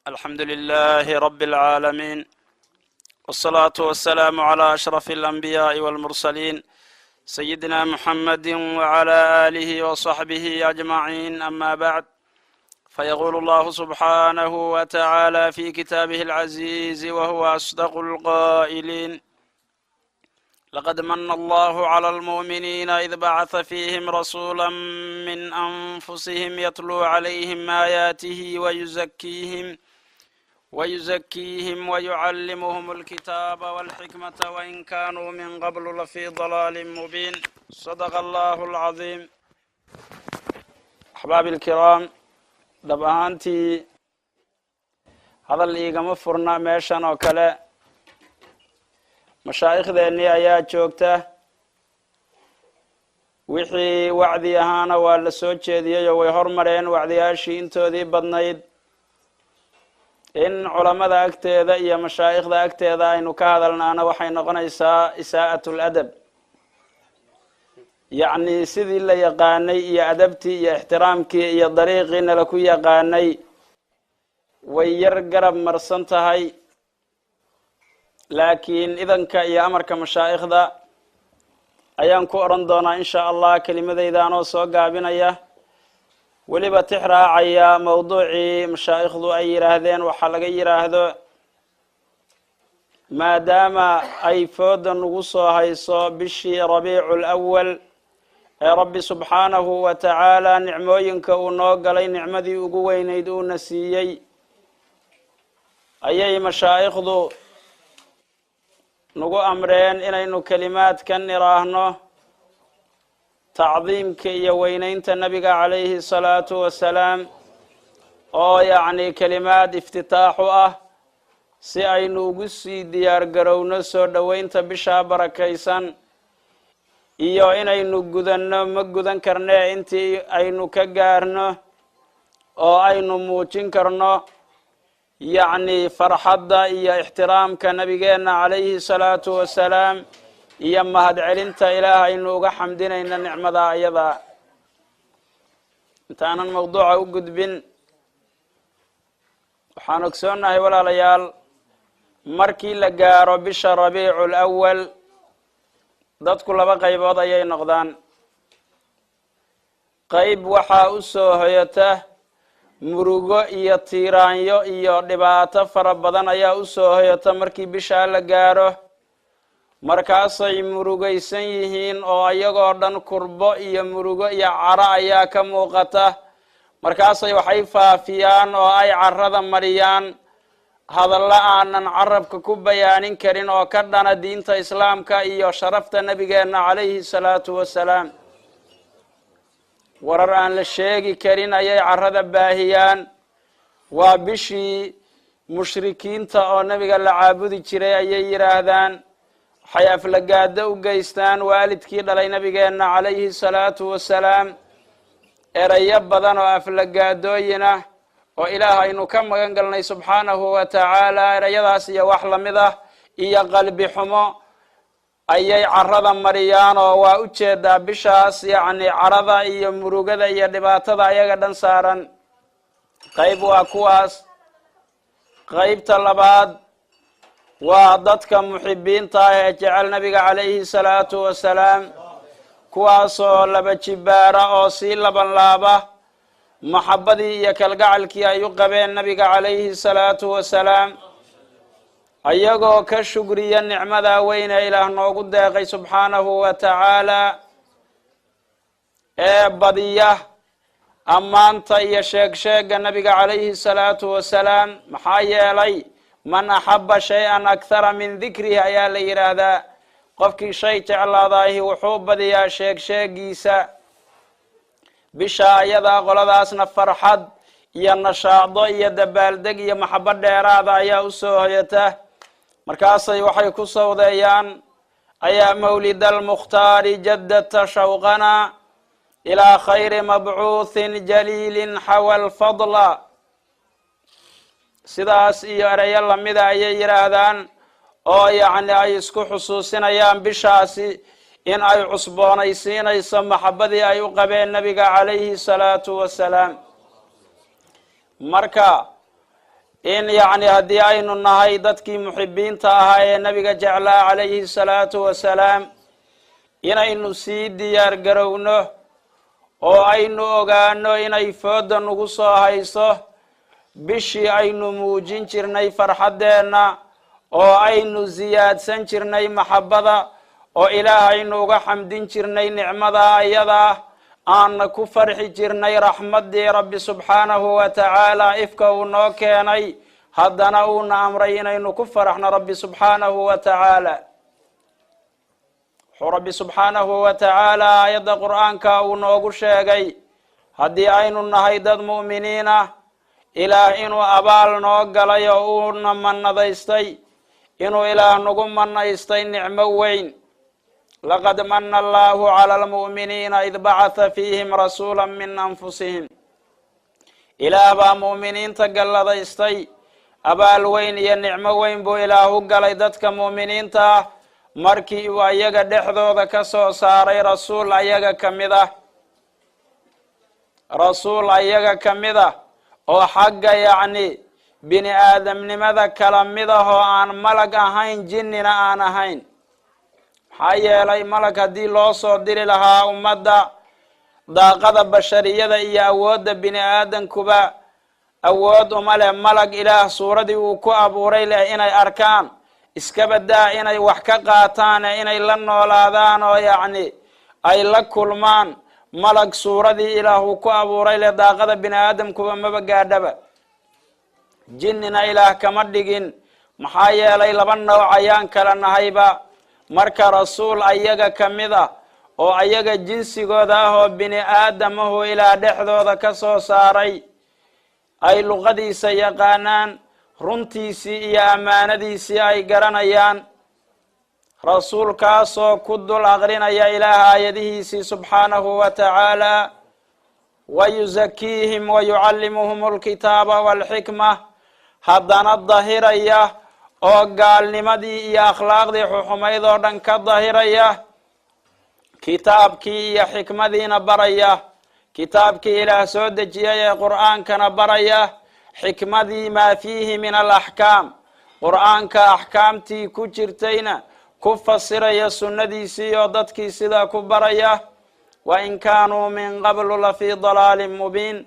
الحمد لله رب العالمين، والصلاة والسلام على أشرف الأنبياء والمرسلين سيدنا محمد وعلى آله وصحبه أجمعين. أما بعد، فيقول الله سبحانه وتعالى في كتابه العزيز وهو أصدق القائلين: لقد من الله على المؤمنين إذ بعث فيهم رسولا من أنفسهم يتلو عليهم آياته ويزكيهم ويعلمهم الكتاب والحكمة وإن كانوا من قبل لفي ضلال مبين. صدق الله العظيم. أحبابي الكرام، dhab ahaantii hadal iigama furna meeshan oo kale. mashaaikhdeenii ayaa joogta, wixii wacdi ahaana waa la soo jeediyey oo way hormareen wacdiyaashii intoodii badnayd. in culamada agteeda iyo mashaa'ikhda agteeda aynu ka hadalnaana waxay noqonaysaa isaa'atul adab, yacni sidii la yaqaanay iyo adabtii iyo ixtiraamkii iyo dariiqiina laku yaqaanay way yar garab marsan tahay. laakiin idanka iyo amarka mashaa'ikhda ayaan ku odhan doonaa in sha allah kelimadaydaanoo soo gaabinaya, weliba tix raacaya mawduucii mashaa'ikhdu ay yidhaahdeen. waxaa laga yidhaahdo, maadaama ay fooda nagu soo hayso bishii rabiicu lawal ee rabbi subxaanahu wa tacaala nicmooyinka uu noo galay nicmadii ugu weynayd uuna siiyey, ayay mashaa'ikhdu nagu amreen inaynu kelimaadkan iraahno tacdiimka iyo weynaynta nabiga calayhi salaatu wasalaam, oo yacni kelimaad iftitaaxu ah si aynu ugu sii diyaar garowno soo dhoweynta bishaa barakaysan, iyo inaynu gudanno ma gudan karne intii aynu ka gaarno oo aynu muujin karno yacni farxadda iyo ixtiraamka nabigeenna calayhi salaatu wasalaam iyo mahadcelinta ilaah aynu uga xamdinayna nicmada ayada. intaanan mawduuca u gudbin, waxaan ogsoonnahay walaalayaal, markii la gaaro bisha rabiicu lawal dadku laba qaybood ayay noqdaan. qayb waxaa u soo hoyata murugo iyo tiiraanyo iyo dhibaato fara badan ayaa u soo hoyata markii bishaa la gaaro. markaasay murugaysan yihiin oo ayagoo dhan kurbo iyo murugo iyo caro ayaa ka muuqata. markaasay waxay faafiyaan oo ay carada mariyaan hadalla aanan carabka ku bayaanin karin oo ka dhana diinta islaamka iyo sharafta nabigeenna calayhi salaatu wasalaam. warar aan la sheegi karin ayay carada baahiyaan. waa bishii mushrikiinta oo nabiga la caabudi jiray ayay yidhaahdaan. waxay aflagaado u geystaan waalidkii dhalay nabigeenna calayhi salaatu wasalaam. erayo badan oo aflagaadooyin ah oo ilaah aynu ka magan galnay subxaanahu wa tacaala, erayadaas iyo wax lamid ah iyo qalbi xumo ayay carada mariyaan. oo waa u jeedaa bishaas yacni carada iyo murugada iyo dhibaatada ayaga dhan saaran. qayb waa kuwaas. qaybta labaad waa dadka muxibiinta ah ee jecel nabiga calayhi salaatu wasalaam, kuwaasoo laba jibaara oo sii laban laaba maxabadii iyo kalgacalkii ay u qabeen nabiga calayhi salaatu wasalaam, ayagoo ka shugriya nicmada weyne ilaah noogu deeqay subxaanahu wa tacaala, ee badiya ammaanta iyo sheegsheega nabiga calayhi salaatu wasalaam. maxaa yeelay man axaba shay-an akhara min dikrihi ayaa la yidhaahdaa. qofkii shay jeclaadaahi wuxuu badiyaa sheegsheegiisa. bisha ayadaa qoladaasna farxad iyo nashaado iyo dabaaldeg iyo maxabo dheeraada ayaa u soo hoyata. markaasay waxay ku sawdeeyaan: ayaa mawlida almukhtaari jaddata shawqana ilaa khayri mabcuuthin jaliilin xawa lfadla. sidaas iyo ereyo lamida ayay yidhaahdaan, oo yacni ay isku xusuusinayaan bishaasi in ay cusboonaysiinayso maxabadii ay u qabeen nabiga calayhi salaatu wasalaam. marka إن يعني هدي أين النهاي دتكي محبين تاها نبي جعلا عليه الصلاة والسلام إن أين سيد ديار قرونه أو أين أغانو إن أي فود نغصو هايسو بشي أين موجين جرني فرحدنا أو أين زياد سنجرني محبدا أو إله أين أغا حمدين جرني نعمدا أيضا أن كفرح جرني رحمة دي رب سبحانه وتعالى إفكو نوكيني هدنا أون أمرين أن كفرحنا رب سبحانه وتعالى رب سبحانه وتعالى آيات القرآن كأون وقشيغي هدي أين النهيدة المؤمنين إله إنو أبال نوغل يؤون من نضيستي إنو إله نقم من نضيستي نعموين لقد من الله على المؤمنين إذ بعث فيهم رسولا من أنفسهم إله با مؤمنين تقل ضيستي أبال وين ينعموين بو إله قل إدتك مؤمنين تا markii uu ayaga dhexdooda ka soo saaray rasuul ayaga kamida oo xagga yacni bini aadamnimada kala mid ah oo aan malag ahayn jinnina aan ahayn maxaa yeelay malag haddii loo soo diri lahaa ummadda daaqada bashariyada iyo awoodda bini aadankuba awood uma leh malag ilaah suuradii uu ku abuuray leh inay arkaan iska badaa inay wax ka qaataan inay la noolaadaan oo yacni ay la kulmaan malag suuradii ilaahu ku abuuray le daaqada bini aadamkuba maba gaadhaba jinnina ilaah kama dhigin maxaa yeelay laba nooc ayaan kala nahayba marka rasuul ayaga kamid ah oo ayaga jinsigooda ah oo bini aadamahu ilaah dhexdooda ka soo saaray ay luqadiisa yaqaanaan runtiisii iyo ammaanadiisii ay garanayaan rasuulkaasoo ku dul aqrinaya ilaah aayadihiisii subxaanahu wa tacaala wayuzakiihim wayucallimuhum alkitaaba waalxikma haddana dahiraya oo gaalnimadii iyo akhlaaqdii xuxumayd oo dhan ka dahiraya kitaabkii iyo xikmadiina baraya kitaabkii ilaah soo dejiyay ee qur'aankana baraya xikmadii maa fiihi min alaxkaam qur'aanka axkaamtii ku jirtayna ku fasiraya sunnadiisii oo dadkii sidaa ku baraya wain kaanuu min qablu lafii dalaalin mubiin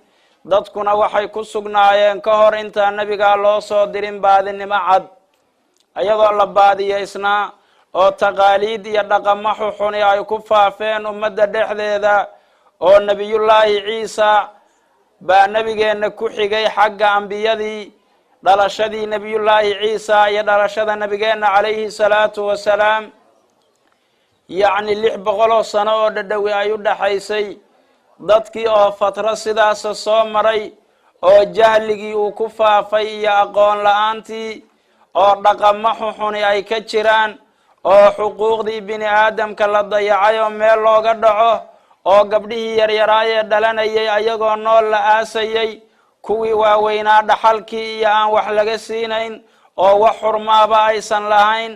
dadkuna waxay ku sugnaayeen ka hor intaan nebigaa loo soo dirin baadinimo cad ayadoo la baadiyaysnaa oo taqaaliid iyo dhaqamo xuxuni ay ku faafeen ummadda dhexdeeda oo nebiyullaahi ciisa baa nabigeenna ku xigay xagga ambiyadii dhalashadii nebiyullaahi ciisa iyo dhalashada nabigeenna calayhi salaatu wasalaam yacni 600 sano oo dhadhowi ay u dhaxaysay dadkii oo fatro sidaasa soo maray oo jahligii uu ku faafay iyo aqoon la-aantii oo dhaqamo xuxuni ay ka jiraan oo xuquuqdii bini aadamka la dayacay oo meel looga dhaco oo gabdhihii yaryaraayee dhalanayay ayagoo nool la aasayay kuwii waaweynaa dhaxalkii iyo aan wax laga siinayn oo wax xurmaaba aysan lahayn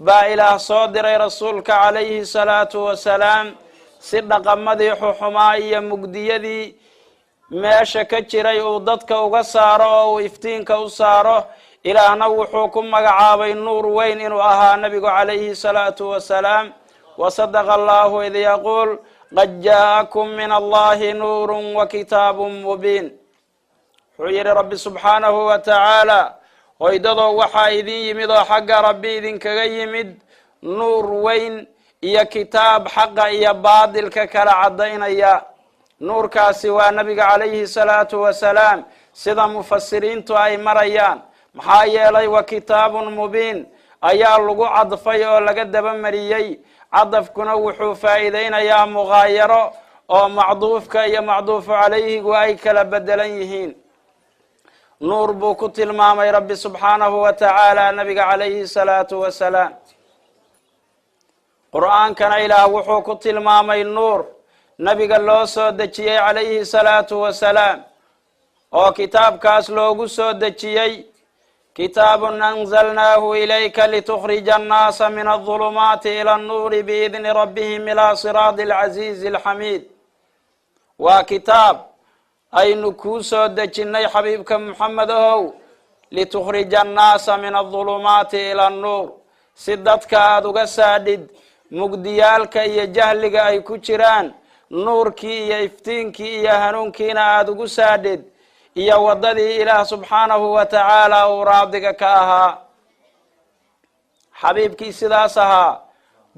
baa ilaah soo diray rasuulka calayhi salaatu wasalaam si dhaqamadii xuxumaa iyo mugdiyadii meesha ka jiray uu dadka uga saaro oo uu iftiinka u saaro ilaahna wuxuu ku magacaabay nuur weyn inuu ahaa nabigu calayhi salaatu wasalaam wasadaqa allahu id yaquul qad jaakum min allahi nuurun wa kitaabun mubiin wuxuu yidhi rabbi subxaanahu wa tacaala hoydadoo waxaa idin yimid oo xagga rabbi idinkaga yimid nuur weyn iyo kitaab xaqa iyo baadilka kala caddaynaya nuurkaasi waa nabiga calayhi salaatu wasalaam sida mufasiriintu ay marayaan maxaa yeelay wa kitaabun mubiin ayaa lagu cadfay oo laga daba mariyey cadafkuna wuxuu faa'iideynayaa muqaayaro oo macduufka iyo macduufu calayhigu ay kala bedelan yihiin nuur buu ku tilmaamay rabbi subxaanahu wa tacaala nabiga calayhi salaatu wasalaam qur'aankana ilaah wuxuu ku tilmaamay nuur nabiga loo soo dejiyey calayhi salaatu wasalaam oo kitaabkaas loogu soo dejiyey كتاب أنزلناه إليك لتخرج الناس من الظلمات إلى النور بإذن ربهم إلى صراط العزيز الحميد وكتاب أي نكوسو دجني حبيبك محمد هو لتخرج الناس من الظلمات إلى النور سدتك أدوغسادد مقديالك إيا جهلك أي كجران نورك إيا إفتينك إيا هنونكين أدوغسادد إيا وددي إله سبحانه وتعالى ورابدك كاها حبيبك سداسها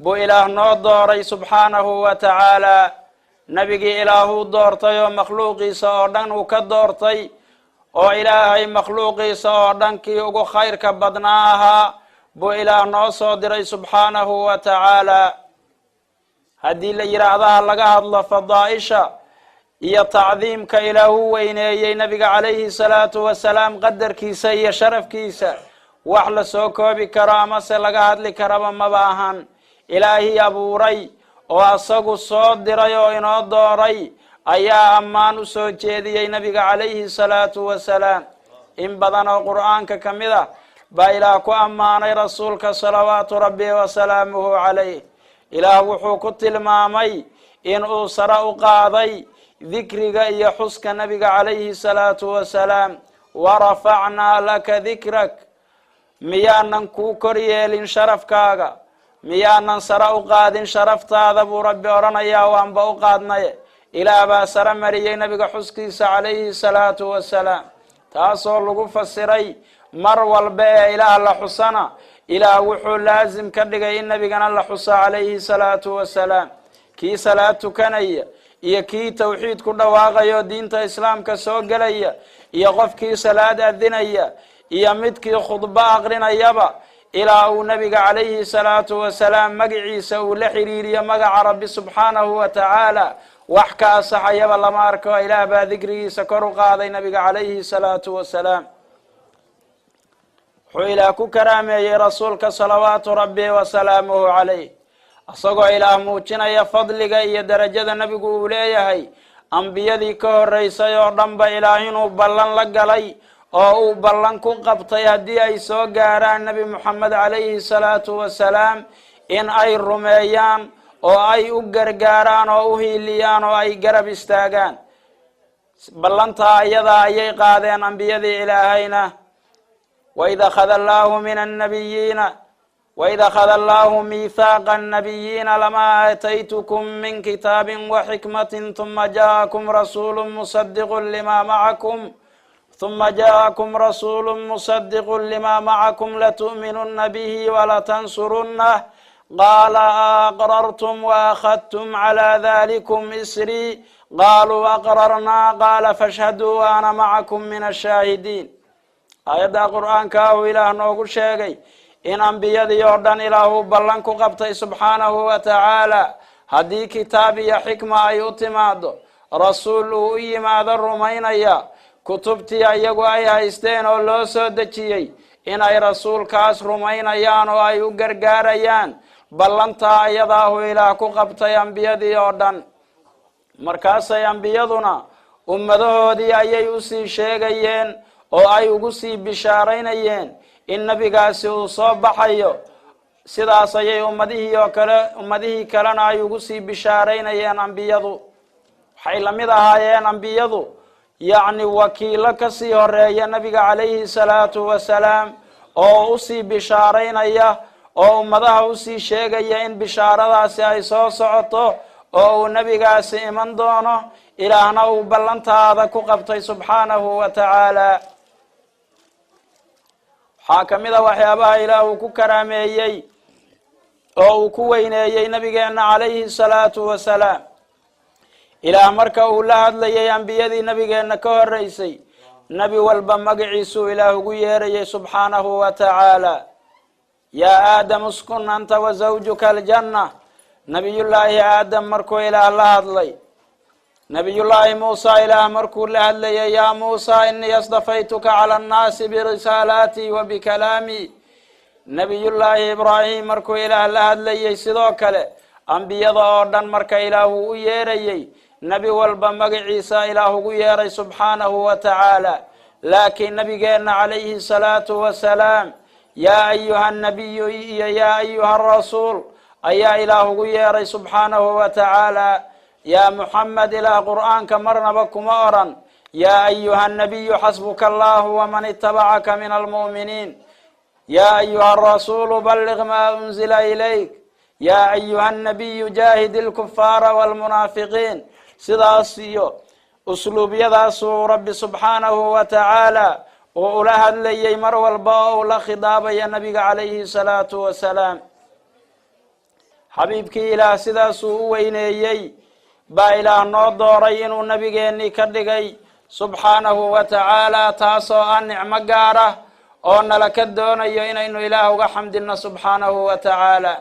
بو إله نور دوري سبحانه وتعالى نبي إله دورتي ومخلوقي سأردن وكدورتي oo ilaahay makhluuqiisa oo dhankii ugu khayrka badnaaha buu ilaah noo soo diray subxaanahu wa tacaala haddii la yidhaahdaha laga hadlo fadaaisha iyo tacdiimka ilaahu weyneeyey nabiga calayhi salaatu wasalaam qadarkiisa iyo sharafkiisa wax la soo koobi karo amase laga hadli karaba maba ahan ilaahii abuuray oo asagu soo diray oo inoo dooray ayaa ammaan u soo jeediyey nabiga calayhi salaatu wasalaam in badan oo qur'aanka ka mid ah baa ilaah ku ammaanay rasuulka salawaatu rabbi wasalaamuhu calayh ilaah wuxuu ku tilmaamay inuu sare u qaaday dikriga iyo xuska nabiga calayhi salaatu wasalaam warafacnaa laka dikrak miyaanan kuu kor yeelin sharafkaaga miyaanan sare u qaadin sharaftaada buu rabbi odhanayaa waanba u qaadnay ilaah baa sare mariyey nabiga xuskiisa calayhi salaatu wasalaam taasoo lagu fasiray mar walba ee ilaah la xusana ilaah wuxuu laazim ka dhigay in nabigana la xuso calayhi salaatu wasalaam kii salaad tukanaya iyo kii tawxiid ku dhawaaqayo diinta islaamka soo gelaya iyo qofkii salaad adinaya iyo midkii khudbo aqrinayaba ilaa uu nabiga calayhi salaatu wasalaam magaciisa uu la xiriiriyo magaca rabbi subxaanahu wa tacaala wax ka asaxayaba lama arko ilaah baa dikrigiisa kor u qaaday nabiga calayhi salaatu wasalaam wuxuu ilaah ku karaameeyey rasuulka salawaatu rabbi wasalaamuhu calayh asagoo ilaah muujinaya fadliga iyo darajada nabigu uu leeyahay ambiyadii ka horeysay oo dhanba ilaah inuu ballan la galay oo uu ballan ku qabtay haddii ay soo gaaraan nabi moxamed calayhi salaatu wasalaam in ay rumeeyaan oo ay u gargaaraan oo u hiiliyaan oo ay garab istaagaan ballantaa iyada ayay qaadeen ambiyadii ilaahayna waid akhada allaahu min annabiyiina waid akhada allaahu miithaaqa annabiyiina lamaa aataytukum min kitaabin waxikmatin uma jaakum rasuulu musadiqun limaa macakum ثم جاءكم رسول مصدق لما معكم لتؤمنن به ولتنصرنه قال أقررتم وأخذتم على ذلكم إسري قالوا أقررنا قال فاشهدوا وأنا معكم من الشاهدين آيات القرآن كاو إله نوغو شيغي إن أنبياء يوردان إله بلنكو قبطي سبحانه وتعالى هدي كتابي حكمة أيوتمادو رسول إيماد الرمين إياه kutubtii ayagu ay haysteen oo loo soo dejiyey inay rasuulkaas rumaynayaan oo ay u gargaarayaan ballantaa ayadaahu ilaah ku qabtay ambiyadii oo dhan markaasay ambiyaduna ummadahoodii ayay usii sheegayeen oo ay ugu sii bishaaraynayeen in nabigaasi uu soo baxayo sidaas ayay ummadihii kalena ay ugu sii bishaaraynayeen ambiyadu waxay la mid ahaayeen ambiyadu yacni wakiilo kasii horeeya nabiga calayhi salaatu wasalaam oo usii bishaaraynaya oo ummadaha usii sheegaya in bishaaradaasi ay soo socoto oo uu nabigaasi iman doono ilaahna uu ballantaada ku qabtay subxaanahu wa tacaala waxaa ka mid a waxyaabaha ilaah uu ku karaameeyey oo uu ku weyneeyey nabigeena calayhi salaatu wasalaam ilaah marka uu la hadlayay ambiyadii nabigeena ka horeysay nabi walba magaciisuu ilaah ugu yeerayay subxaanahu wa tacaala yaa aadam uskun anta wa zawjuka aljanna nabiyullaahi aadam markuu ilaah la hadlay nabiyullaahi muusa ilaah markuu la hadlayay yaa muusa inii astafaytuka cala annaasi birisaalaatii wa bikalaamii nabiyullaahi ibraahim markuu ilaah la hadlayay sidoo kale ambiyada oo dhan marka ilaah uu u yeerayay nabi walba magaciisa ilaah ugu yeeray subxaanahu wa tacaala laakiin nabigeena calayhi salaatu wasalaam yaa ayuha nabiyu iyo yaa ayuha rasuul ayaa ilaah ugu yeeray subxaanahu wa tacaala yaa muxamed ilaah qur'aanka marnaba kuma oran يا أيها النبي حسبك الله ومن اتبعك من المؤمنين يا أيها الرسول بلغ ما أنزل إليك يا أيها النبي جاهد الكفار والمنافقين سداسيو أسلوب يداسو رب سبحانه وتعالى وأولها اللي يمر والباء لخضاب يا نبي عليه الصلاة والسلام حبيبك إلى سداسو وينيي با إلى نودورين ونبيني كدغي سبحانه وتعالى تاسو النعمة قاره أن لك الدوني إنه إله حمدنا سبحانه وتعالى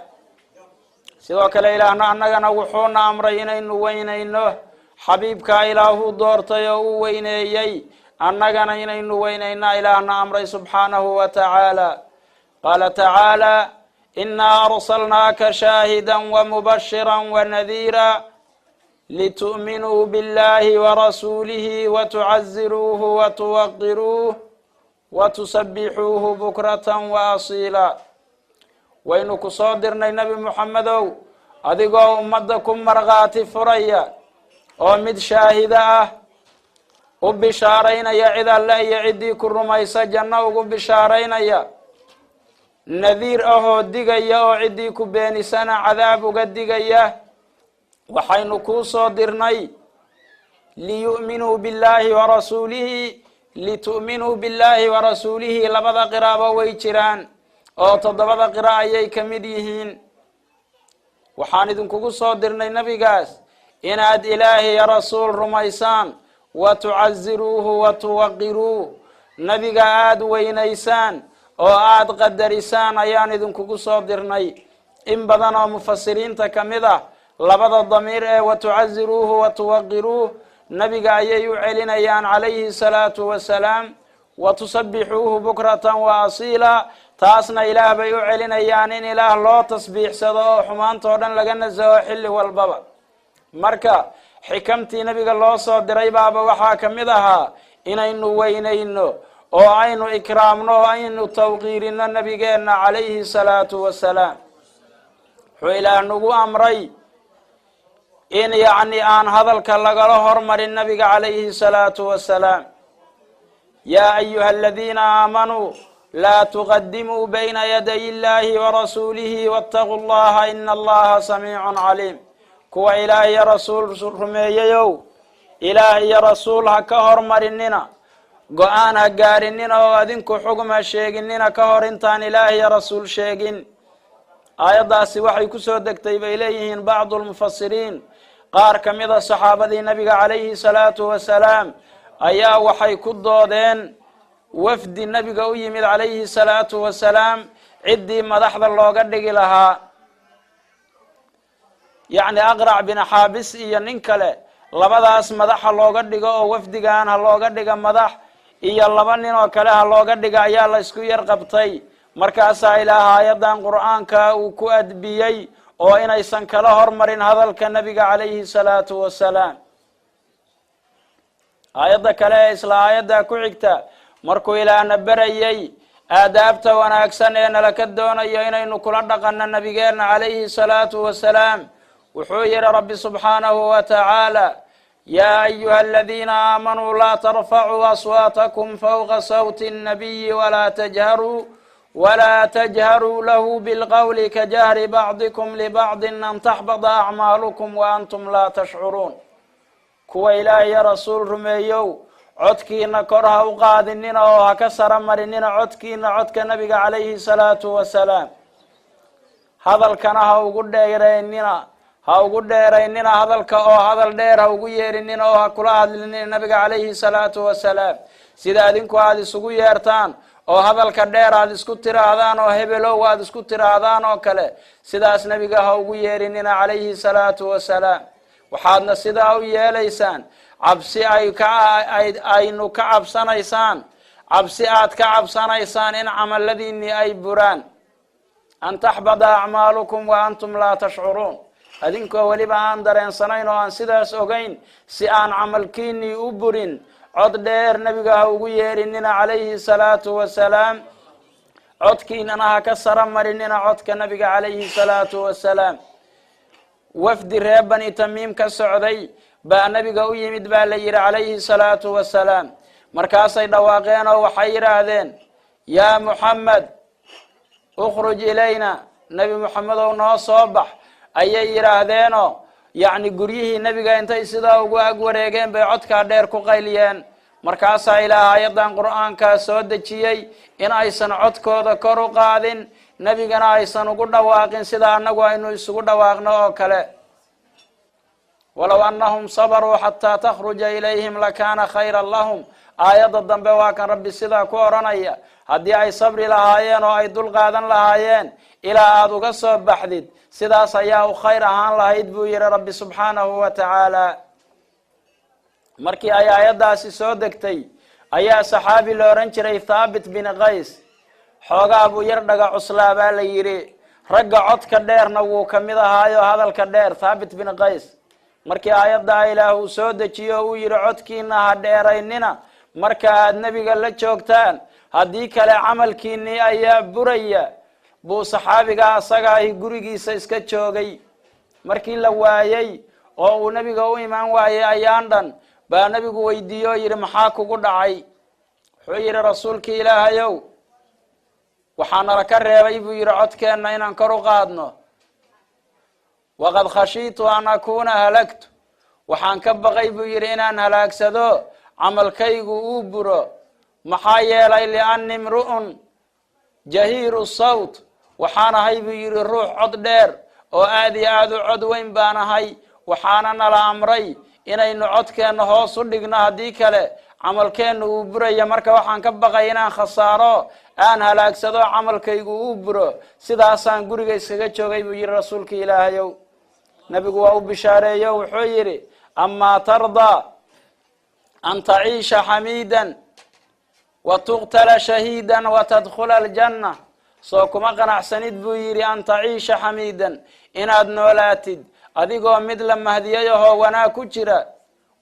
سواك الإلهنا أننا وحونا أمرين إنه وينينه حبيبك إله دورتي وينيي أننا إنه وينينا إلهنا أمري سبحانه وتعالى قال تعالى إنا أرسلناك شاهدا ومبشرا ونذيرا لتؤمنوا بالله ورسوله وتعزروه وتوقروه وتسبحوه بكرة وأصيلا وإنك صادرنا النبي محمد أدقوا أمدكم مرغات فريا ومد شاهدة وبشارين يا إذا لا يعدي كل ما يسجن وبشارين يا نذير دقيا وعدي كبين سنة عذاب قدقيا وحينكو صادرني ليؤمنوا بالله ورسوله لتؤمنوا بالله ورسوله لبدا قرابة ويجران أو تضبدا قراءة كمديهين وحاندن كوكو صادرنا النبي قاس إن أد إلهي يا رسول رميسان وتعزروه وتوقروه نبي قاد وينيسان أو آد قدريسان أيان إذن كوكو صادرنا إن بدنا مفسرين تكمده لبدا الضمير وتعزروه وتوقروه نبي أيي علينا عليه الصلاة والسلام وتسبحوه بكرة وأصيلا تاسنا إله بيو علينا إن إله الله تصبيح صدا حمان طورا لغن الزواحل والبابا مركا حكمتي نبي الله صدري بابا وحاكم ذها إنه وإنه أو عين إكرامنا وعين توقيرنا النبي عليه الصلاة والسلام وإلى نبو أمري إن يعني أن هذا الكلام هرمر النبي عليه الصلاة والسلام يا أيها الذين آمنوا لا تقدموا بين يدي الله ورسوله واتقوا الله إن الله سميع عليم كوا إلهي رسول رمييو إلهي رسول هكهرمر الننا قآن هقار الننا وذنكو حكم الشيق الننا كهر انتان إلهي رسول شيقين آيات داسي وحي كسودك تيب إليهن بعض المفسرين قار كميدا الصحابة النبي عليه الصلاة والسلام أيا وحي كدودين وفد النبي قويمد عليه الصلاة والسلام عدي مدحض الله قدق لها يعني أقرع بن حابس إيا ننكله لبداس مدح الله قدق أو وفد قان الله قدق مدح إيا اللبنين وكلها الله قدق أيا الله اسكو يرقبطي مركاسا إلها يدان قرآنك وكو أدبيي oo inaysan kala hormarin hadalka nabiga calayhi salaatu wasalaam aayadda kale isla aayadda ku xigta markuu ilaahna barayay aadaabta wanaagsan ee nala ka doonayo inaynu kula dhaqanno nabigeena calayhi salaatu wasalaam wuxuu yiri rabbi subxaanahu wa tacaala yaa ayuha aladiina aamanuu laa tarfacuu aswaatakum fawqa sawti الnabiyi ولا تجهروا له بالقول كجهر بعضكم لبعض أن تحبط أعمالكم وأنتم لا تشعرون كوا إلهي يا رسول رميو عدكينا كرها وقادننا وهكسر مرننا عدكينا عدك النبي عليه الصلاة والسلام هذا الكنها وقد ديريننا هذا الكأو هذا الدير وقيرننا وهكلا النبي عليه الصلاة والسلام سيدا دينكو هذه سقويرتان oo hadalka dheer aad isku tiraadaan oo hebelow aad isku tiraadaan oo kale sidaas nabiga ha ugu yeerinina calayhi salaatu wasalaam waxaadna sidaa u yeelaysaan cabsi aynu ka cabsanaysaan cabsi aad ka cabsanaysaan in camaladiinni ay buraan an taxbada acmaalukum wa antum laa tashcuruun adinkoo weliba aan dareensanayn oo aan sidaas ogayn si aan camalkiinnii u burin cod dheer nabiga ha ugu yeerinina calayhi salaatu wasalaam codkiinana ha ka sara marinina codka nabiga calayhi salaatu wasalaam wafdi reer bani tamiim ka socday baa nabiga u yimid baa la yidhi calayhi salaatu wasalaam markaasay dhawaaqeen oo waxay yidhaahdeen yaa muxamed ukhruj ilayna nebi moxamedow noo soo bax ayay yidhaahdeenoo yacni guryihii nebiga intay sidaa ugu ag wareegeen bay codkaa dheer ku qayliyeen markaasaa ilaah aayaddan qur'aankaa soo dejiyey in aysan codkooda kor u qaadin nebigana aysan ugu dhawaaqin sida annagu aynu isugu dhawaaqno oo kale walow annahum sabaruu xataa takhruja ilayhim lakaana khayran lahum aayadda dambe waa kan rabbi sidaa ku odhanaya haddii ay sabri lahaayeen oo ay dul qaadan lahaayeen ilaa aada uga soo baxdid sidaas ayaa u khayr ahaan lahayd buu yihi rabbi subxaanahu wa tacaala markii ay aayaddaasi soo degtay ayaa saxaabi la odhan jiray thaabit bin qays xoogaa buu yar dhaga cuslaa baa la yidhi ragga codka dheerna wuu ka mid ahaayo hadalka dheer thaabit bin qays markii aayaddaa ilaah uu soo dejiyo uu yidhi codkiina ha dheeraynina marka aad nebiga la joogtaan haddii kale camalkiinii ayaa buraya buu saxaabiga asaga ahi gurigiisa iska joogay markii la waayey oo uu nebiga u imaan waayey ayaan dhan baa nebigu weydiiye oo yidhi maxaa kugu dhacay wuxuu yidhi rasuulkii ilaahayow waxaa nala ka reebay buu yidhi codkeenna inaan kor u qaadno waqad khashiitu an akuuna halagtu waxaan ka baqay buu yidhi inaan halaagsado camalkaygu uu buro maxaa yeelay lianni imru'un jahiiru sawt waxaan ahay buu yidhi ruux cod dheer oo aad iyo aad u cod weyn baan ahay waxaana nala amray inaynu codkeenna hoos u dhigno haddii kale camalkeenna uu buraya marka waxaan ka baqay inaan khasaaro aan halaagsado camalkaygu uu buro sidaasaan guriga iskaga joogay buu yidhi rasuulka ilaahayow nebigu waa u bishaareeyo wuxuu yidhi amaa tardaa an taciisha xamiidan wa tuqtala shahiidan wa tadkhula aljanna soo kuma qanacsanid buu yidhi an taciisha xamiidan inaad noolaatid adigoo mid la mahdiyayahoo wanaag ku jira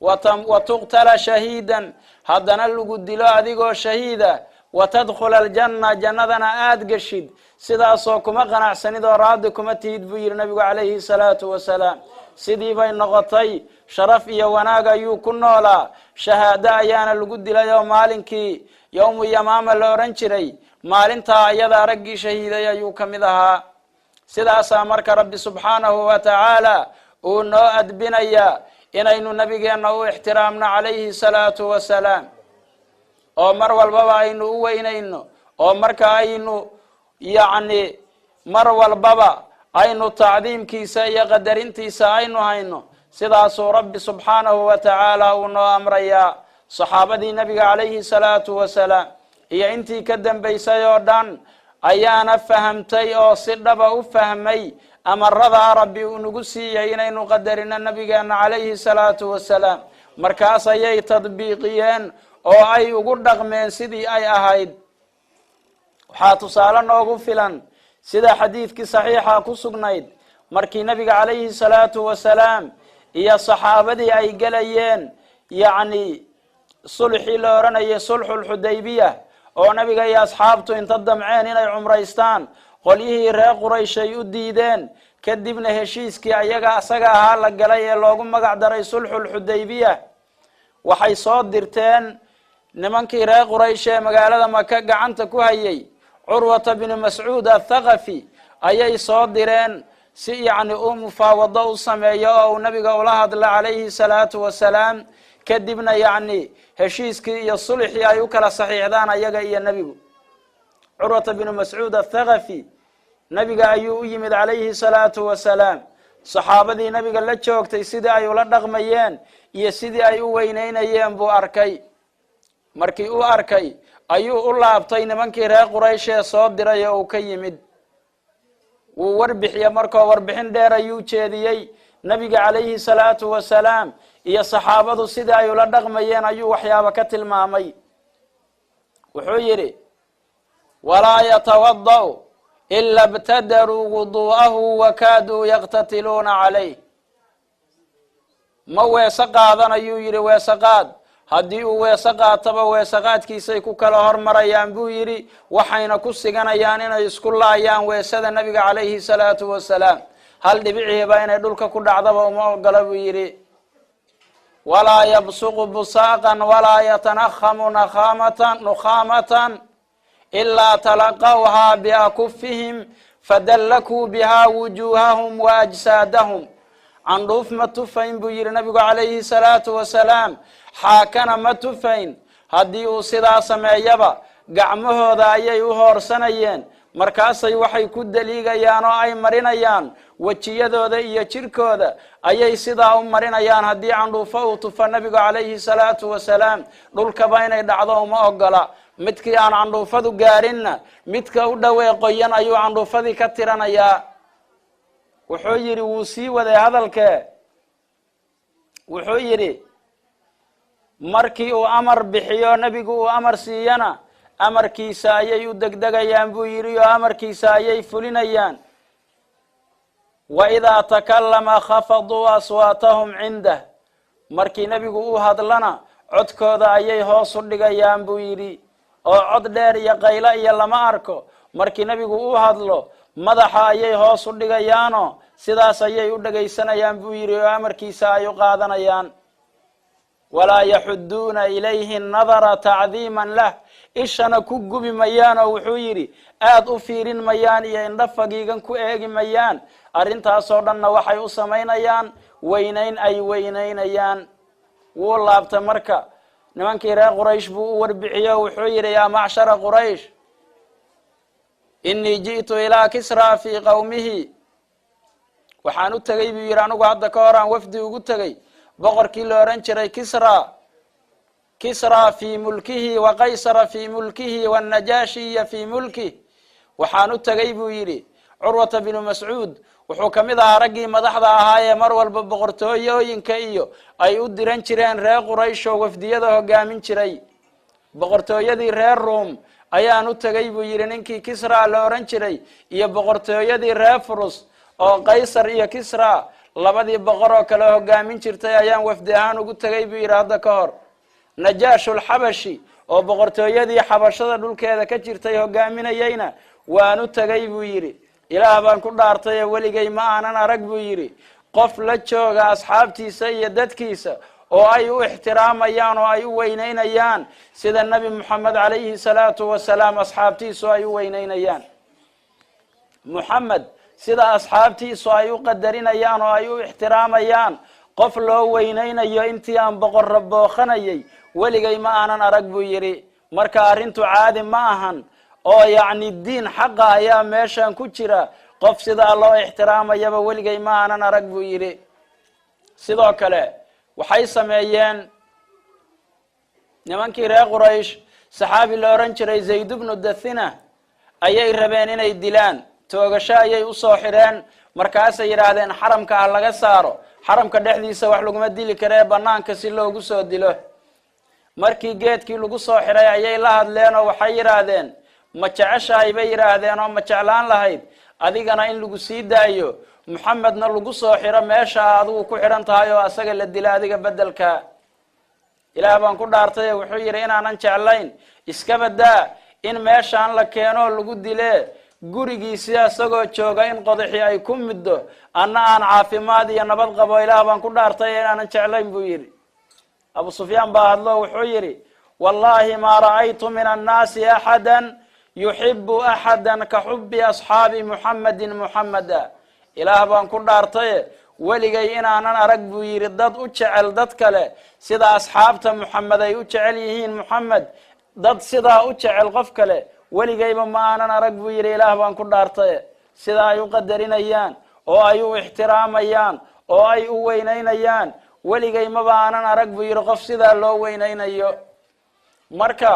wa tuqtala shahiidan haddana lagu dilo adigoo shahiida wa tadkhula aljanna jannadana aad geshid sidaasoo kuma qanacsanid oo raadi kuma tihid buu yidhi nabigu calayhi salaatu wasalaam sidii bay noqotay sharaf iyo wanaag ayuu ku noolaa shahaado ayaana lagu dilay oo maalinkii yowmu yamaama la odhan jiray maalintaa ayadaa raggii shahiiday ayuu ka mid ahaa sidaasaa marka rabbi subxaanahu wa tacaala uu noo adbinayaa inaynu nabigeenna u ixtiraamno calayhi salaatu wasalaam oo mar walbaba aynu u weynayno oo marka aynu yacni mar walbaba aynu tacdiimkiisa iyo qadarintiisa aynu hayno sidaasuu rabbi subxaanahu wa tacaala uu noo amrayaa saxaabadii nabiga calayhi salaatu wasalaam iyo intii ka dambaysay oo dhan ayaana fahamtay oo si dhaba u fahmay amaradaa rabbi uu nagu siiyey inaynu qadarino nabigeena calayhi salaatu wasalaam markaas ayay tadbiiqiyeen oo ay ugu dhaqmeen sidii ay ahayd waxaa tusaale noogu filan sida xadiidkii saxiixa ku sugnayd markii nabiga calayhi salaatu wasalaam iyo saxaabadii ay gelayeen yacni sulxii la odhanayay sulxulxudaybiya oo nabiga iyo asxaabtu inta damceen inay cumraystaan qolyihii reer qurayshay u diideen kadibna heshiiskii ayaga asaga ahaa la galay ee loogu magac daray sulxulxudaybiya waxay soo dirteen nimankii reer quraysh ee magaalada maka gacanta ku hayay curwata binu mascuud athaqafi ayay soo direen si yacni uu mufaawado u sameeyo oo uu nabiga ula hadla calayhi salaatu wasalaam kadibna yacni heshiiskii iyo sulxii ay u kala saxiixdaan ayaga iyo nebigu curwata binu mascuud athaqafi nabiga ayuu u yimid calayhi salaatu wasalaam saxaabadii nabiga la joogtay sidii ay ula dhaqmayeen iyo sidii ay u weyneynayeen buu arkay markii uu arkay ayuu u laabtay nimankii reer quraysh ee soo diray oo uu ka yimid wuu warbixiye markoo warbixin dheer ayuu jeediyey nabiga calayhi salaatu wasalaam iyo saxaabadu sidii ay ula dhaqmayeen ayuu waxyaaba ka tilmaamay wuxuu yidhi walaa yatawada'u ila ibtadaruu wuduu'ahu wakaaduu yaqtatiluuna calayh ma weese qaadan ayuu yidhi weese qaad haddii uu weese qaataba weese qaadkiisay ku kala hormarayaan buu yidhi waxayna ku siganayaan inay isku laayaan weesada nabiga calayhi salaatu wasalaam hal dhibiciiba inay dhulka ku dhacdaba uma ogola buu yidhi ولا يبصق بصاقا ولا يتنخم نخامة إلا تلقوها بأكفهم فدلكوا بها وجوههم وأجسادهم. عندوف ما تفين بير النبي عليه الصلاة والسلام حاكنا ما تفين هدي وصدا سمايبا قعمه ذا أيي وهور سنيين markaasay waxay ku daliigayaan oo ay marinayaan wajiyadooda iyo jirkooda ayay sidaa u marinayaan haddii candhuufo uu tufa nabiga calayhi salaatu wasalaam dhulkaba inay dhacdo uma ogola midkii aan candhuufadu gaarinna midka u dhowee qoyan ayuu candhuufadii ka tiranayaa. wuxuu yidhi wuu sii waday hadalkee wuxuu yidhi markii uu amar bixiyo nabigu uu amar siiyana amarkiisa ayay u degdegayaan buu yidhi oo amarkiisa ayay fulinayaan. waidaa takallama khafaduu aswaatahum cindah markii nebigu u hadlana codkooda ayay hoos u dhigayaan buu yidhi oo cod dheer iyo qaylo iyo lama arko. markii nebigu u hadlo madaxa ayay hoos u dhigayaanoo sidaas ayay u dhegaysanayaan buu yidhi oo amarkiisa ay u qaadanayaan. walaa yaxuduuna ilayhi nadara tacdiiman lah ishana ku gubi mayaan oo wuxuu yidhi aad u fiirin mayaan iyo indha fagiigan ku eegi mayaan. arrintaasoo dhanna waxay u samaynayaan weynayn ay weynaynayaan. wuu laabtay marka nimankii reer quraysh buu u warbixiyo wuxuu yidhi yaa macshara quraysh inii ji'tu ilaa kisraa fii qawmihi waxaan u tegey buu yidhi anigu hadda ka hor aan wafdi ugu tegey boqorkii la oran jiray kisra fii mulkihi wa qaysara fii mulkihi wanajaashiya fii mulkih. waxaan u tegey buu yidhi curwata binu mascuud wuxuu ka mid ahaa raggii madaxda ahaayee mar walba boqortooyooyinka iyo ay u diran jireen reer quraysh oo wafdiyada hogaamin jiray. boqortooyadii reer ruum ayaan u tegey buu yidhi ninkii kisra la oran jiray iyo boqortooyadii reer furus oo qaysar iyo kisra labadii boqor oo kale hogaamin jirtay ayaan wafdi ahaan ugu tegey buu yidhi hadda ka hor. najaashulxabashi oo boqortooyadii xabashada dhulkeeda ka jirtay hogaaminayeyna waan u tegey buu yidhi ilaah baan ku dhaartay ee weligay ma aanan arag buu yidhi qof la jooga asxaabtiisa iyo dadkiisa oo ay u ixtiraamayaan oo ay u weynaynayaan sida nebi moxamed calayhi salaatu wasalaam asxaabtiisu ay u weynaynayaan. moxamed sida asxaabtiisu ay u qadarinayaan oo ay u ixtiraamayaan qof loo weynaynayo intii aan boqorra booqanayay weligay ma aanan arag buu yidhi. marka arrintu caadi ma ahan oo yacni diin xaqa ayaa meeshan ku jira qof sidaa loo ixtiraamayaba weligay ma aanan arag buu yidhi. sidoo kale waxay sameeyeen nimankii reer quraysh saxaabi la oran jiray zayd bnu dathina ayay rabeen inay dilaan toogasho ayay usoo xidheen markaasay yidhaahdeen xaramka ha laga saaro xaramka dhexdiisa wax laguma dili karee banaanka si loogu soo dilo. markii geedkii lagu soo xidhay ayay la hadleen oo waxay yidhaahdeen ma jeceshahay bay yidhaahdeen oo ma jeclaan lahayd adigana in lagu sii daayo moxamedna lagu soo xidho meesha adigu ku xidhan tahay oo asaga la dila adiga bedelka. ilaah baan ku dhaartay wuxuu yidhi inaanan jeclayn iska badaa in meeshaan la keeno lagu dile gurigiisii asagoo jooga in qodaxii ay ku middo anna aan caafimaad iyo nabad qabo ilaah baan ku dhaartay inaanan jeclayn buu yidhi. abu sufyaan baa hadlo wuxuu yidhi wallaahi maa ra'aytu min annaasi axadan yuxibu axadan ka xubi asxaabi muxamedin muxameda. ilaah baan ku dhaartaye weligay inaanan arag buu yidhi dad u jecel dad kale sida asxaabta muxamed ay u jecel yihiin muxamed dad sidaa u jecel qof kale weligayba ma aanan arag buu yidhi ilaah baan ku dhaartaye sida ay u qadarinayaan oo ay u ixtiraamayaan oo ay u weynaynayaan weligay maba aanan arag buu yidhi qof sidaa loo weynaynayo. marka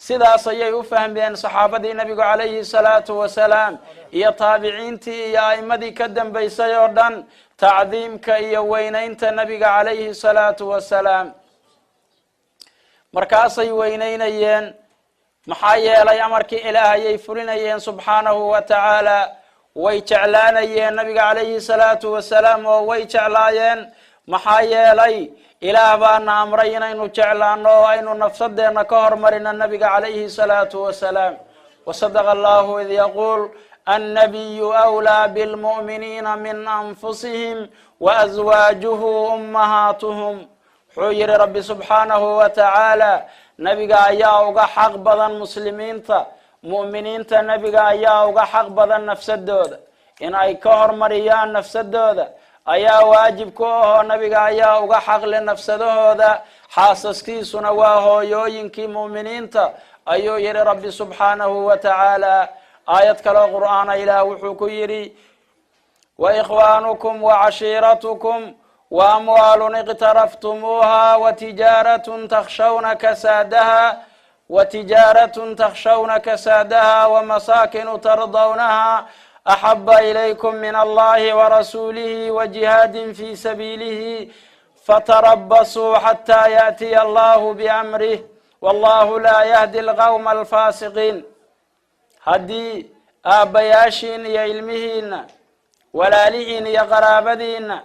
sidaas ayay u fahmeen saxaabadii nabigu calayhi salaatu wasalaam iyo taabiciintii iyo a'imadii ka dambaysay oo dhan tacdiimka iyo weynaynta nabiga calayhi salaatu wasalaam. markaasay weynaynayeen maxaa yeelay amarkii ilaah ayay fulinayeen subxaanahu wa tacaala. way jeclaanayeen nabiga calayhi salaatu wasalaam oo way jeclaayeen maxaa yeelay ilaah baana amray inaynu jeclaano oo aynu nafsadeenna ka hormarina nabiga calayhi salaatu wasalaam. wasadaqa allahu id yaquul annabiyu awlaa bilmu'miniina min anfusihim waaswaajuhu ummahaatuhum. حوير ربي سبحانه وتعالى نبي أيا وقا حق بدن مسلمين مؤمنين نبي أيا وقا حق بدن نفس الدود إن أي كهر مريان نفس الدود أيا واجب كوه نبي أيا وقا حق لنفس الدود حاسس كي سنواه يوينكي مؤمنين أيو يري ربي سبحانه وتعالى آية كلا قرآن إلى وحكو يري وإخوانكم وعشيرتكم وأموال اقترفتموها وتجارة تخشون كسادها ومساكن ترضونها أحب إليكم من الله ورسوله وجهاد في سبيله فتربصوا حتى يأتي الله بأمره والله لا يهدي القوم الفاسقين هدي آبياشين يا علمهين ولا لئين يا قرابدين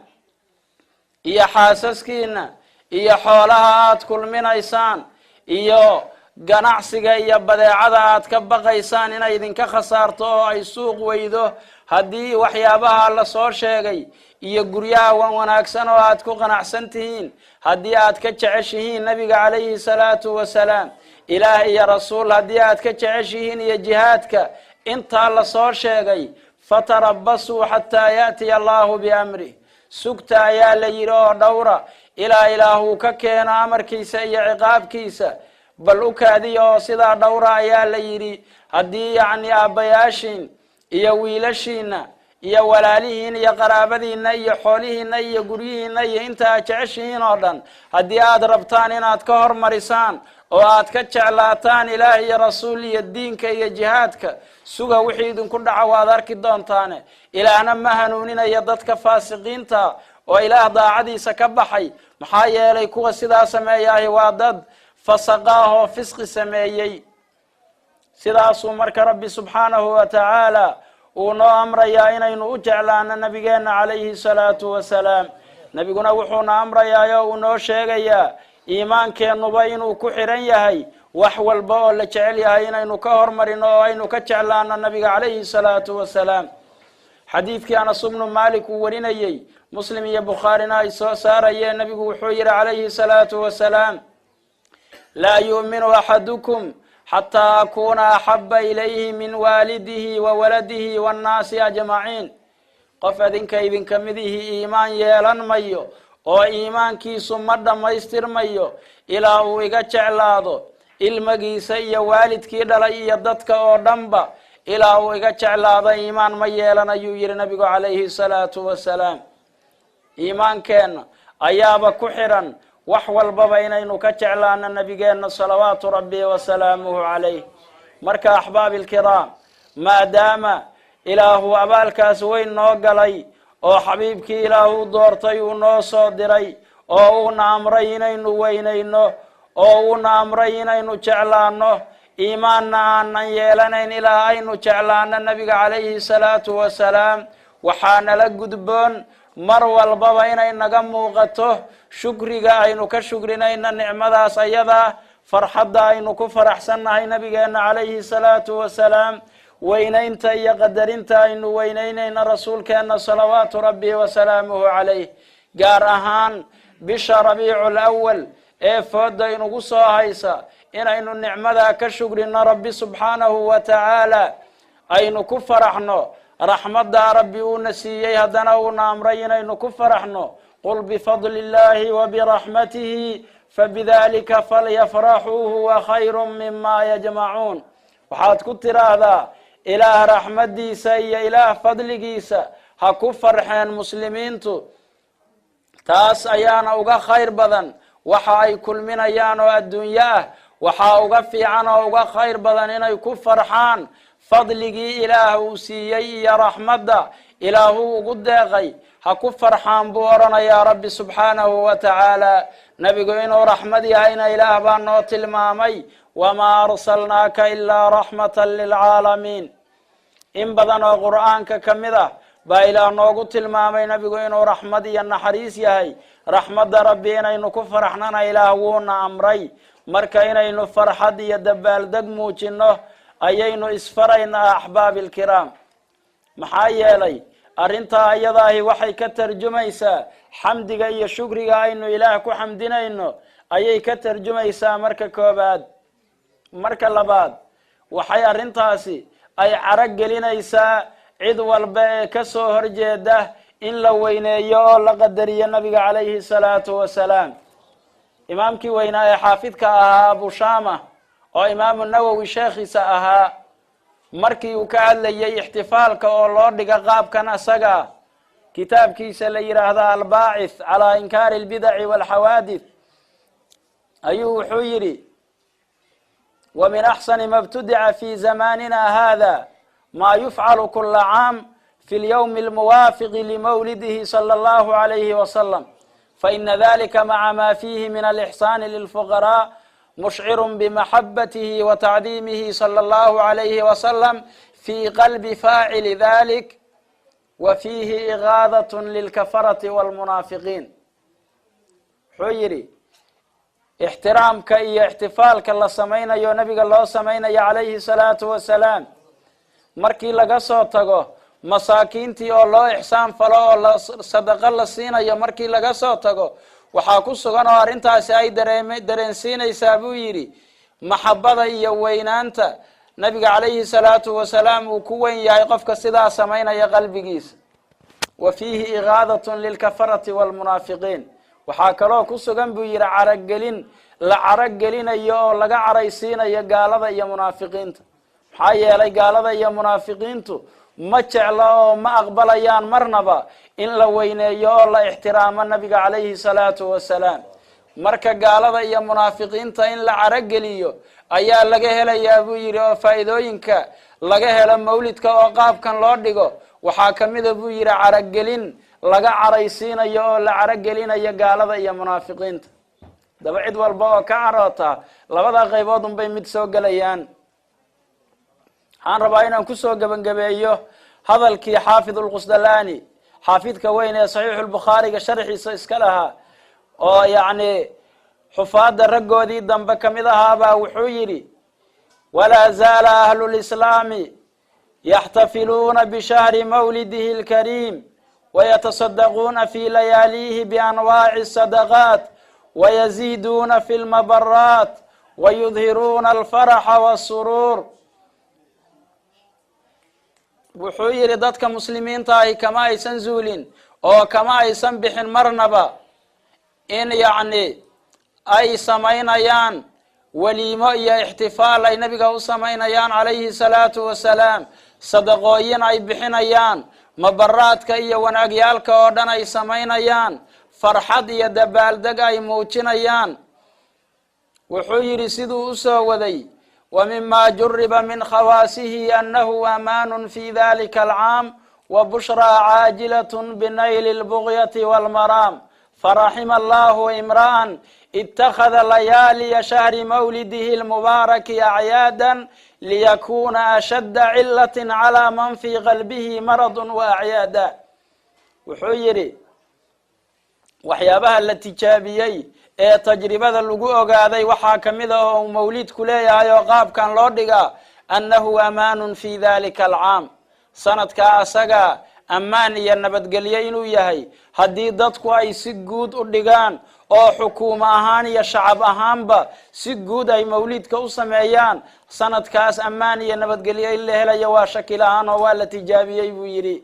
يا حاسسكين يا حولها كل من إيسان يا ganacsiga iyo badeecada aad ka baqaysaan inay idinka khasaarto oo ay suuq weydo hadii waxyaabaha la soo sheegay iyo guryaha wanaagsan oo aad ku qanacsan tihiin hadii aad ka jeceshihiin nabiga kaleeyhi salaatu wasalaam ilaahi ya rasuul hadii aad ka jeceshihiin iyo jihaadka inta la soo sheegay fatarabbasu hatta yaati Allahu bi amri sugta ya la yiro dhawra ilaahu ka keena amarkiisa iyo ciqaabkiisa بل أكاديو سيدا دورا يا ليري هدي يعني أبياشين يا ويلشين يا ولاليين يا قرابدين يا حوليين يا قريين يا انت أتعشين أردن هدي أدربتان إن أتكهر مرسان وأتكتشعلاتان إلهي يا رسولي الدينك يا جهادك سوغا وحيد كل عوادارك الدونتان إلى أنا مهنونين يددك فاسقين تا وإله ضاعدي سكبحي محايا ليكو سيدا سماياه وادد فسقاه فسق سمايي سداسو مرك ربي سبحانه وتعالى ونو أمر يا إنو أجعلنا نبينا عليه الصلاة والسلام نبينا وحونا أمر يا ونو شيغيا إيمان كأنو بينو كحرين يهي وحوال باول لجعل يهي إنو كهر مرينو إنو كجعلنا النبي عليه الصلاة والسلام حديث كان صبن مالك ورينيي مسلم يا بخارينا سار يا نبي وحوير عليه الصلاة والسلام لا يؤمن أحدكم حتى أكون أحب إليه من والده وولده والناس أجمعين قف ذنك كمذه إيمان يلان ميو أو إيمان كي سمد ما يستر ميو إلى ويقى شعلاده المجيسي والد كي دلي يددك أو دنبا إلى ويقى شعلاده إيمان ما يلان يوير نبي عليه الصلاة والسلام إيمان كان أياب كحرا وحول بابين إنه كتعلان النبينا صلوات ربي وسلامه عليه مركا أحباب الكرام ما دام إله أبالك سوين نوغلي أو حبيبك إله دورتي ونوصو دري أو نامرين إنه وين إنه أو نامرين إنه تعلانه إيماننا أن يلانين إلى أين تعلان النبي عليه الصلاة والسلام وحان لقدبون مروا البابين إن قموغته شكري إنه كشكرنا إن النعمة سيدا فرحة إنه كفر أحسن هاي نبينا عليه الصلاة والسلام وين أنت يا قدر أنت إنه وين إن رسول كان صلوات ربي وسلامه عليه جارهان بشر ربيع الأول فود إنه قصة هيسا إنه النعمة كشكرنا ربي سبحانه وتعالى إنه كفر إحنا رحمة ربي ونسيي هدنا ونامرين إنه كفر إحنا قل بفضل الله وبرحمته فبذلك فليفرحوا هو خير مما يجمعون وحاد كتر هذا إله رحمة ديسا إله فضل ديسا هكفر حين مسلمين تاس أيانا وغا خير بدن وحاي كل من أيانا الدنيا وحا وغفي عنا وغا خير بدن إنا يكفر حان فضلي إله سيي يا رحمة إله قد غي هكفر حان بورنا يا رب سبحانه وتعالى نبينا رحمة هنا إله بانوت المامي وما أرسلناك إلا رحمة للعالمين إن بدنا قرآنك كمذا بايلا نوغت المامي نبينا رحمة النحريس يهي رحمة ربنا إنه كفر حنا إله ونا أمري مركينا إنه فرحة يدبال دقموش إنه أيينو إسفرين أحباب الكرام محايا لي arrintaa iyadaahi waxay ka tarjumaysaa xamdiga iyo shukriga aynu ilaah ku xamdinayno ayay ka tarjumaysaa marka koobaad. marka labaad waxay arrintaasi ay carag gelinaysaa cid walba ee ka soo horjeeda in la weyneeyo oo la qadariyo nabiga calayhi salaatu wasalaam. imaamkii weynaa ee xaafidka ahaa abu shaama oo imaamu nawowi sheekhiisa ahaa markii uu ka hadlayay ixtifaalka oo loo dhiga qaabkan asaga kitaabkiisa la yidhaahda albaacith calaa inkaari albidaci walxawaadith ayuu wuxuu yidhi ومن أحسن ما ابتدع في زماننا هذا ما يفعل كل عام في اليوم الموافق لمولده صلى الله عليه وسلم فإن ذلك مع ما فيه من الإحسان للفقراء مشعر بمحبته وتعظيمه صلى الله عليه وسلم في قلب فاعل ذلك وفيه إغاظة للكفرة والمنافقين. حيري احترامك iyo احتفaalka la samaynayo nabiga loo samaynayo calayhi salaatu wasalaam markii laga soo tago masaakiintii oo loo ixsaan falo oo sadaqo la siinayo markii laga soo tago waxaa ku sugan oo arrintaasi ay dareensiinaysaa buu yidhi maxabada iyo weynaanta nabiga calayhi salaatu wasalaam uu ku weyn yahay qofka sidaa samaynaya qalbigiisa. wa fiihi igaadatun lilkafarati walmunaafiqiin waxaa kaloo ku sugan buu yidhi caraggelin la caraggelinayo oo laga caraysiinayo gaalada iyo munaafiqiinta. maxaa yeelay gaalada iyo munaafiqiintu ma jeclo oo ma aqbalayaan marnaba in la weyneeyo oo la ixtiraamo nabiga calayhi salaatu wasalaam. marka gaalada iyo munaafiqiinta in la caraggeliyo ayaa laga helayaa buu yidhi oo faa'iidooyinka laga helo mawlidka oo qaabkan loo dhigo waxaa kamida buu yidhi caraggelin laga caraysiinayo oo la caraggelinayo gaalada iyo munaafiqiinta. daba cid walba oo ka caroota labada qaybood unbay mid soo gelayaan. waxaan rabaa inaan kusoo gebangabeeyo hadalkii xaafid ulqusdalaani xaafidka weyn ee saxiixu lbukhaariga sharxiisa iska lahaa oo yacni xufaadda raggoodii dambe kamid ahaabaa wuxuu yidhi walaa zaala ahlu lislaami yaxtafiluuna bishahri mawlidihi lkariim ويتصدقون في لياليه بأنواع الصدقات ويزيدون في المبرات ويظهرون الفرح والسرور. wuxuu yidhi dadka muslimiinta ahi kama aysan zuulin oo kama aysan bixin marnaba in yacni ay samaynayaan waliimo iyo ixtifaal ay nabiga u samaynayaan calayhi salaatu wasalaam sadaqooyin ay bixinayaan mabaraadka iyo wanaagyaalka oo dhan ay samaynayaan farxad iyo dabaaldeg ay muujinayaan. wuxuu yidhi siduu usoo waday ومما جرب من خواصه أنه أمان في ذلك العام وبشرى عاجلة بنيل البغية والمرام فرحم الله امرأ اتخذ ليالي شهر مولده المبارك أعيادا ليكون أشد علة على من في قلبه مرض وأعيادا. وحيري waxyaabaha la tijaabiyey ee tajribada lagu ogaaday waxaa kamid ah oo mawlidku leeyahay oo qaabkan loo dhigaa annahu amaanun fi dalika alcaam sanadkaa asaga ammaan iyo nabadgelyo inuu yahay haddii dadku ay si guud u dhigaan oo xukuumo ahaan iyo shacab ahaanba si guud ay mawlidka u sameeyaan sanadkaas ammaan iyo nabadgelyo in la helayo waa shakil ahaan oo waa la tijaabiyey buu yidhi.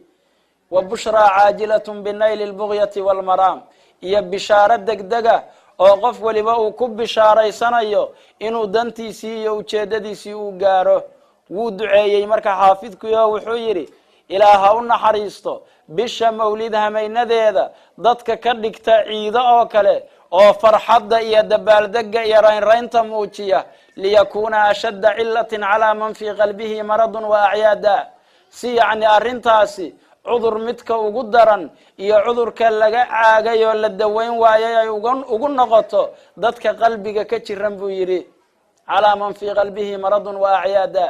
wa bushraa caajilatun binayli lbugyati walmaraam iyo bishaaro degdega oo qof waliba uu ku bishaaraysanayo inuu dantiisii iyo ujeedadiisii uu gaaro. wuu duceeyey marka xaafidkuyo wuxuu yidhi ilaah ha u naxariisto bisha mawlid hamaynadeeda dadka ka dhigta ciido oo kale oo farxadda iyo dabaaldega iyo raynraynta muujiya liyakuuna ashadda cilatin calaa man fii qalbihi maradun wa acyaada si yacni arrintaasi cudur midka ugu daran iyo cudurka laga caagay oo la daweyn waayay ay ugu noqoto dadka qalbiga ka jiran buu yidhi calaa man fii qalbihi maradun wa acyaada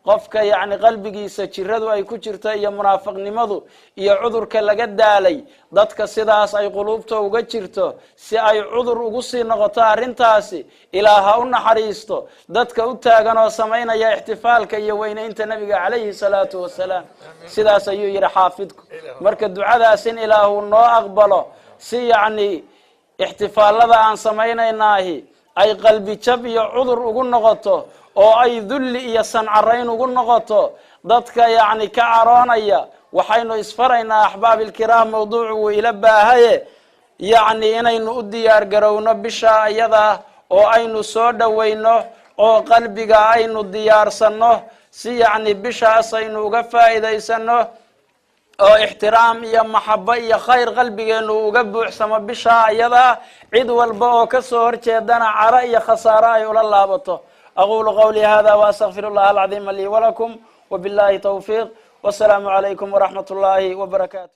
qofka yani qalbigiisa jiradu ay ku jirto iyo munaafiqnimadu iyo cudurka laga daalay dadka sidaas ay quluubta uga jirto si ay cudur ugu sii noqoto arrintaasi ilaaha u naxariisto dadka u taagan oo samaynaya ixtifaalka iyo weynaynta nabiga calayhi salaatu wasalaam sidaas ayuu yidhi xaafidku marka ducadaas in ilaahu noo aqbalo si yacni ixtifaalada aan samaynaynaahi ay qalbi jab iyo cudur ugu noqoto oo ay dulli iyo sancarayn ugu noqoto dadka yacni ka caroonaya waxaynu isfaraynaa axbaabilkiraam mawduucu wuu ila baahaye yacni inaynu u diyaar garowno bisha iyada oo aynu soo dhowayno oo qalbiga aynu diyaarsanno si yacni bishaas aynu uga faa'iidaysano oo ixtiraam iyo maxabo iyo khayr qalbigeenu uga buuxsamo bisha iyada cid walba oo ka soo horjeedana caro iyo khasaaro ay ula laabato أقول قولي هذا وأستغفر الله العظيم لي ولكم وبالله توفيق والسلام عليكم ورحمة الله وبركاته